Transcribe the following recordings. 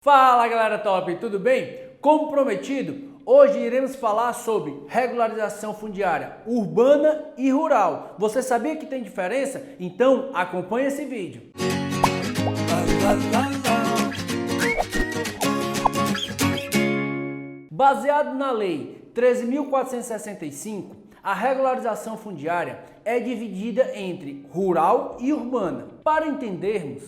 Fala galera top, tudo bem? Como prometido, hoje iremos falar sobre regularização fundiária urbana e rural. Você sabia que tem diferença? Então acompanhe esse vídeo. Baseado na Lei 13.465, a regularização fundiária é dividida entre rural e urbana. Para entendermos,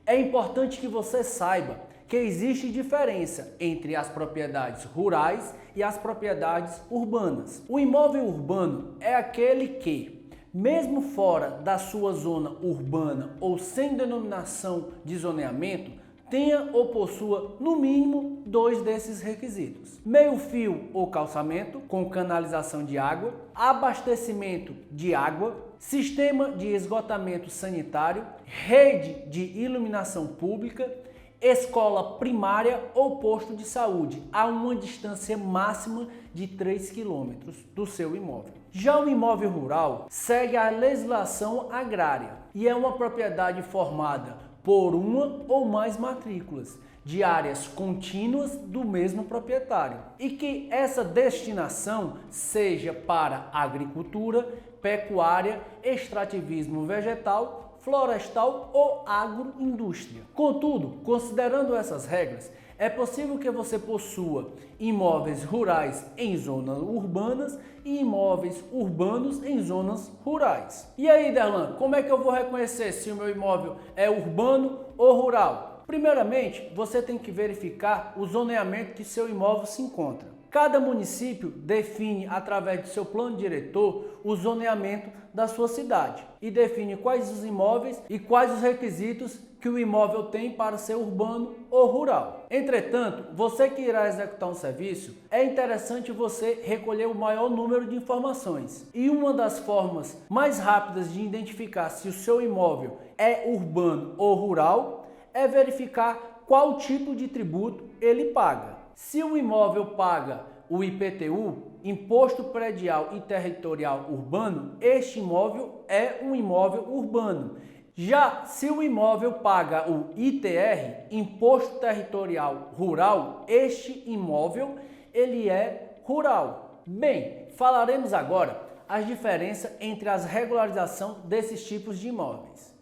é importante que você saiba que existe diferença entre as propriedades rurais e as propriedades urbanas. O imóvel urbano é aquele que, mesmo fora da sua zona urbana ou sem denominação de zoneamento, tenha ou possua no mínimo dois desses requisitos: meio-fio ou calçamento com canalização de água, abastecimento de água, sistema de esgotamento sanitário, rede de iluminação pública, escola primária ou posto de saúde a uma distância máxima de 3 km do seu imóvel. Já o imóvel rural segue a legislação agrária e é uma propriedade formada por uma ou mais matrículas de áreas contínuas do mesmo proprietário e que essa destinação seja para agricultura, pecuária, extrativismo vegetal, florestal ou agroindústria. Contudo, considerando essas regras, é possível que você possua imóveis rurais em zonas urbanas e imóveis urbanos em zonas rurais. E aí, Derlan, como é que eu vou reconhecer se o meu imóvel é urbano ou rural? Primeiramente, você tem que verificar o zoneamento que seu imóvel se encontra. Cada município define, através do seu plano diretor, o zoneamento da sua cidade e define quais os imóveis e quais os requisitos que o imóvel tem para ser urbano ou rural. Entretanto, você que irá executar um serviço, é interessante você recolher o maior número de informações. E uma das formas mais rápidas de identificar se o seu imóvel é urbano ou rural é verificar qual tipo de tributo ele paga. Se o imóvel paga o IPTU, Imposto Predial e Territorial Urbano, este imóvel é um imóvel urbano. Já se o imóvel paga o ITR, Imposto Territorial Rural, este imóvel ele é rural. Bem, falaremos agora as diferenças entre as regularizações desses tipos de imóveis.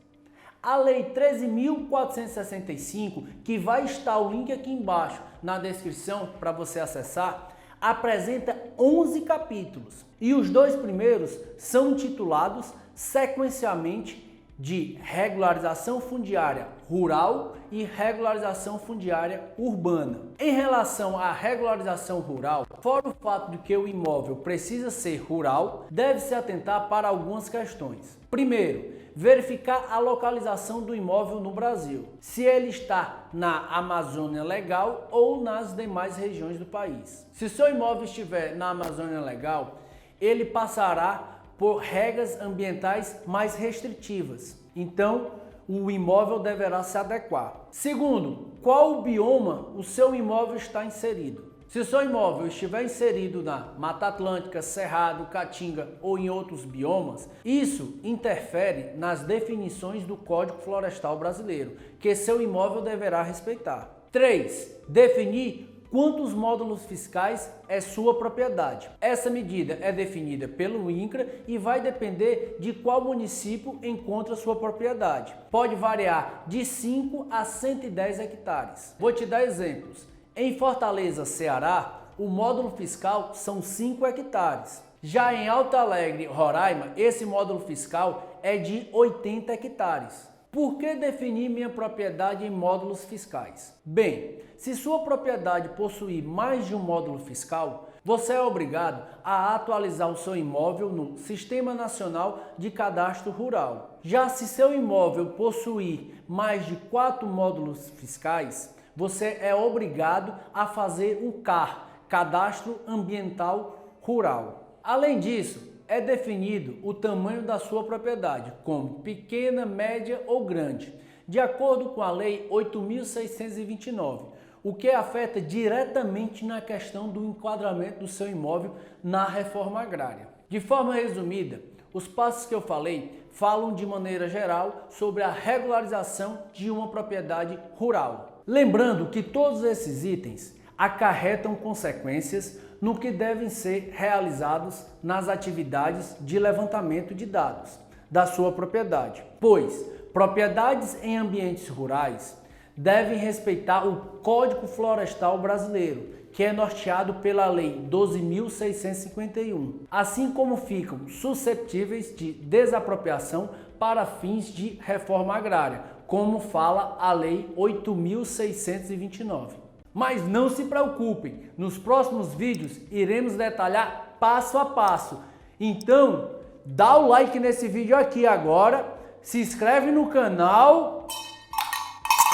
A Lei 13.465, que vai estar o link aqui embaixo na descrição para você acessar, apresenta 11 capítulos e os dois primeiros são intitulados sequencialmente de regularização fundiária rural e regularização fundiária urbana. Em relação à regularização rural, fora o fato de que o imóvel precisa ser rural, deve-se atentar para algumas questões. Primeiro, verificar a localização do imóvel no Brasil, se ele está na Amazônia Legal ou nas demais regiões do país. Se seu imóvel estiver na Amazônia Legal, ele passará por regras ambientais mais restritivas. Então, o imóvel deverá se adequar. Segundo, qual bioma o seu imóvel está inserido? Se o seu imóvel estiver inserido na Mata Atlântica, Cerrado, Caatinga ou em outros biomas, isso interfere nas definições do Código Florestal Brasileiro, que seu imóvel deverá respeitar. 3. Definir quantos módulos fiscais é sua propriedade. Essa medida é definida pelo INCRA e vai depender de qual município encontra sua propriedade. Pode variar de 5 a 110 hectares. Vou te dar exemplos. Em Fortaleza, Ceará, o módulo fiscal são 5 hectares. Já em Alto Alegre, Roraima, esse módulo fiscal é de 80 hectares. Por que definir minha propriedade em módulos fiscais? Bem, se sua propriedade possuir mais de um módulo fiscal, você é obrigado a atualizar o seu imóvel no Sistema Nacional de Cadastro Rural. Já se seu imóvel possuir mais de 4 módulos fiscais, você é obrigado a fazer o CAR, Cadastro Ambiental Rural. Além disso, é definido o tamanho da sua propriedade, como pequena, média ou grande, de acordo com a Lei 8.629, o que afeta diretamente na questão do enquadramento do seu imóvel na reforma agrária. De forma resumida, os passos que eu falei falam de maneira geral sobre a regularização de uma propriedade rural. Lembrando que todos esses itens acarretam consequências no que devem ser realizados nas atividades de levantamento de dados da sua propriedade, pois propriedades em ambientes rurais devem respeitar o Código Florestal Brasileiro, que é norteado pela Lei 12.651, assim como ficam suscetíveis de desapropriação para fins de reforma agrária, como fala a Lei 8.629. Mas não se preocupem, nos próximos vídeos iremos detalhar passo a passo. Então, dá o like nesse vídeo aqui agora, se inscreve no canal,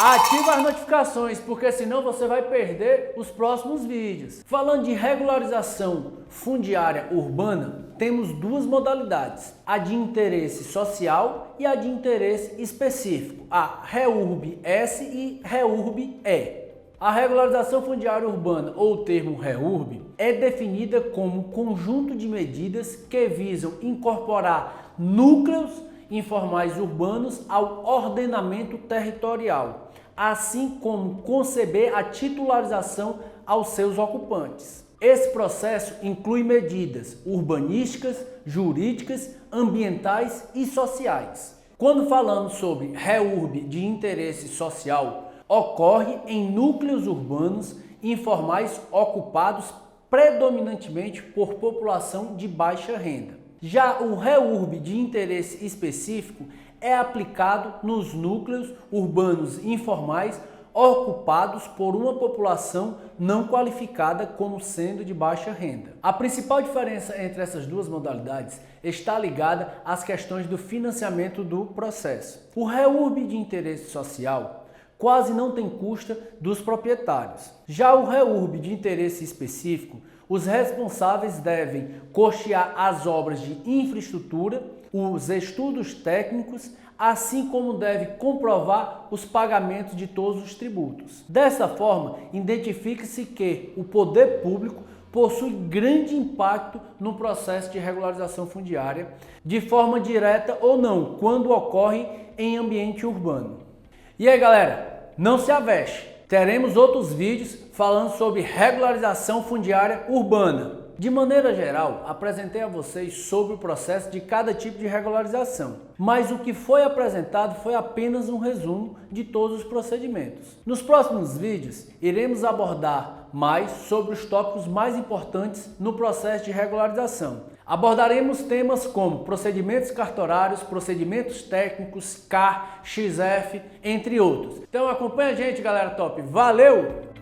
ativa as notificações, porque senão você vai perder os próximos vídeos. Falando de regularização fundiária urbana, temos duas modalidades, a de interesse social e a de interesse específico, a REURB-S e REURB-E. A regularização fundiária urbana, ou termo REURB, é definida como conjunto de medidas que visam incorporar núcleos informais urbanos ao ordenamento territorial, assim como conceber a titularização aos seus ocupantes. Esse processo inclui medidas urbanísticas, jurídicas, ambientais e sociais. Quando falamos sobre REURB de interesse social, ocorre em núcleos urbanos informais ocupados predominantemente por população de baixa renda. Já o REURB de interesse específico é aplicado nos núcleos urbanos informais ocupados por uma população não qualificada como sendo de baixa renda. A principal diferença entre essas duas modalidades está ligada às questões do financiamento do processo. O REURB de interesse social quase não tem custa dos proprietários. Já o REURB de interesse específico, os responsáveis devem custear as obras de infraestrutura, os estudos técnicos, assim como deve comprovar os pagamentos de todos os tributos. Dessa forma, identifica-se que o poder público possui grande impacto no processo de regularização fundiária, de forma direta ou não, quando ocorre em ambiente urbano. E aí, galera? Não se aveste, teremos outros vídeos falando sobre regularização fundiária urbana. De maneira geral, apresentei a vocês sobre o processo de cada tipo de regularização, mas o que foi apresentado foi apenas um resumo de todos os procedimentos. Nos próximos vídeos, iremos abordar mais sobre os tópicos mais importantes no processo de regularização. Abordaremos temas como procedimentos cartorários, procedimentos técnicos, CAR, XF, entre outros. Então acompanha a gente, galera top. Valeu!